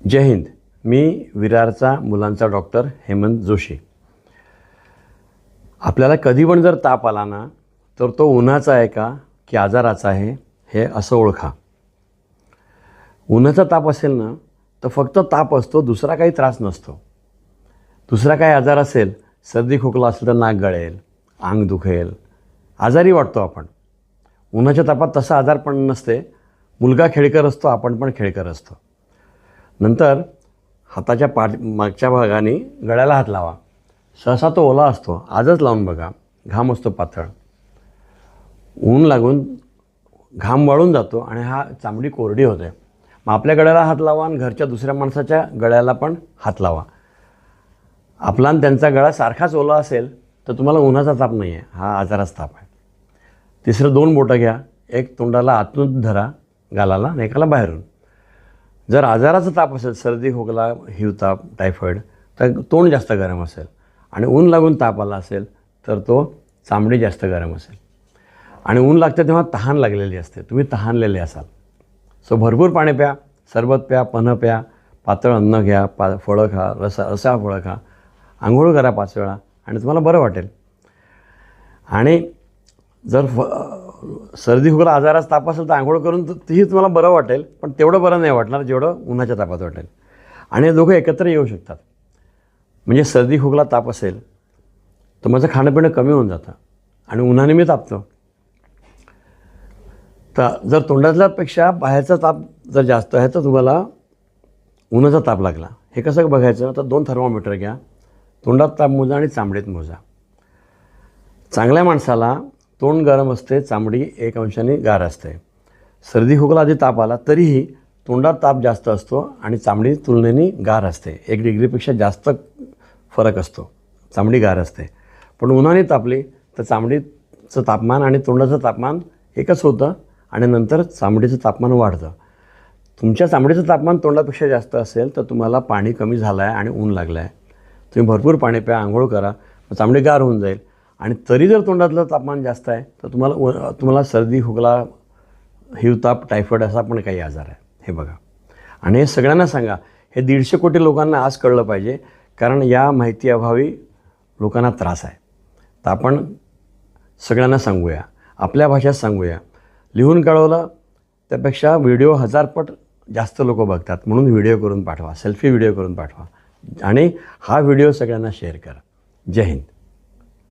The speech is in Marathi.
जय हिंद. मी विरारचा मुलांचा डॉक्टर हेमंत जोशी. आपल्याला कधी पण जर ताप आला ना तर तो उन्हाचा आहे का की आजाराचा आहे हे असं ओळखा. उन्हाचा ताप असेल ना तर फक्त ताप असतो, दुसरा काही त्रास नसतो. दुसरा काही आजार असेल, सर्दी खोकला असेल तर नाक गळेल, अंग दुखेल, आजारी वाटतो आपण. उन्हाच्या तापात तसा आजार पण नसते. मुलगा खेळकर असतो, आपण पण खेळकर असतो. नंतर हाताच्या मागच्या भागाने गळ्याला हात लावा. सहसा तो ओला असतो, आजच लावून बघा. घाम असतो पातळ, ऊन लागून घाम वाळून जातो आणि चामडी कोरडी होते. मग आपल्या गळ्याला हात लावा आणि घरच्या दुसऱ्या माणसाच्या गळ्याला पण हात लावा. आपला आणि त्यांचा गळा सारखाच ओला असेल तर तुम्हाला उन्हाचा ताप नाही आहे, हा आजाराचा ताप आहे. तिसरं 2 बोटं घ्या, एक तोंडाला आतून धरा गालाला आणि एकाला बाहेरून. जर आजाराचा ताप असेल, सर्दी खोकला हिवताप टायफॉईड, तर तोंड जास्त गरम असेल आणि ऊन लागून ताप आला असेल तर तो चामडी जास्त गरम असेल. आणि ऊन लागतं तेव्हा तहान लागलेली असते, तुम्ही तहानलेले असाल. सो भरपूर पाणी प्या, सरबत प्या, पन्हं प्या, पातळ अन्न घ्या, फळं खा, रसाळ फळं खा, आंघोळ करा 5 वेळा आणि तुम्हाला बरं वाटेल. आणि जर सर्दी खोकला आजाराचा ताप असेल तर आंघोळ करून तीही तुम्हाला बरं वाटेल, पण तेवढं बरं नाही वाटणार जेवढं उन्हाच्या तापात वाटेल. आणि हे दोघं एकत्र येऊ शकतात. म्हणजे सर्दी खोकला ताप असेल तर माझं खाणंपिणं कमी होऊन जातं आणि उन्हाने मी तापतो. तर जर तोंडातल्यापेक्षा बाहेरचा ताप जर जास्त आहे तर तुम्हाला उन्हाचा ताप लागला. हे कसं बघायचं तर 2 थर्मोमीटर घ्या, तोंडात ताप मोजा आणि चामडीत मोजा. चांगल्या माणसाला तोंड गरम असते, चामडी 1 अंशाने गार असते. सर्दी खोकला आधी ताप आला तरीही तोंडात ताप जास्त असतो आणि चामडी तुलनेने गार असते. 1 डिग्रीपेक्षा जास्त फरक असतो, चामडी गार असते. पण उन्हाने तापली तर चामडीचं तापमान आणि तोंडाचं तापमान एकच होतं आणि नंतर चामडीचं तापमान वाढतं. तुमच्या चामडीचं तापमान तोंडापेक्षा जास्त असेल तर तुम्हाला पाणी कमी झालं आहे आणि ऊन लागलं आहे. तुम्ही भरपूर पाणी प्या, आंघोळ करा, चामडी गार होऊन जाईल. आणि तरी जर तोंडातलं तापमान जास्त आहे तर तुम्हाला सर्दी खोकला हिवताप टायफॉईड असा पण काही आजार आहे, हे बघा. आणि हे सगळ्यांना सांगा. हे 150 कोटी लोकांना आज कळलं पाहिजे, कारण या माहिती अभावी लोकांना त्रास आहे. तर आपण सगळ्यांना सांगूया, आपल्या भाषेत सांगूया. लिहून कळवलं त्यापेक्षा व्हिडिओ 1000 पट जास्त लोक बघतात, म्हणून व्हिडिओ करून पाठवा, सेल्फी व्हिडिओ करून पाठवा आणि हा व्हिडिओ सगळ्यांना शेअर करा. जय हिंद.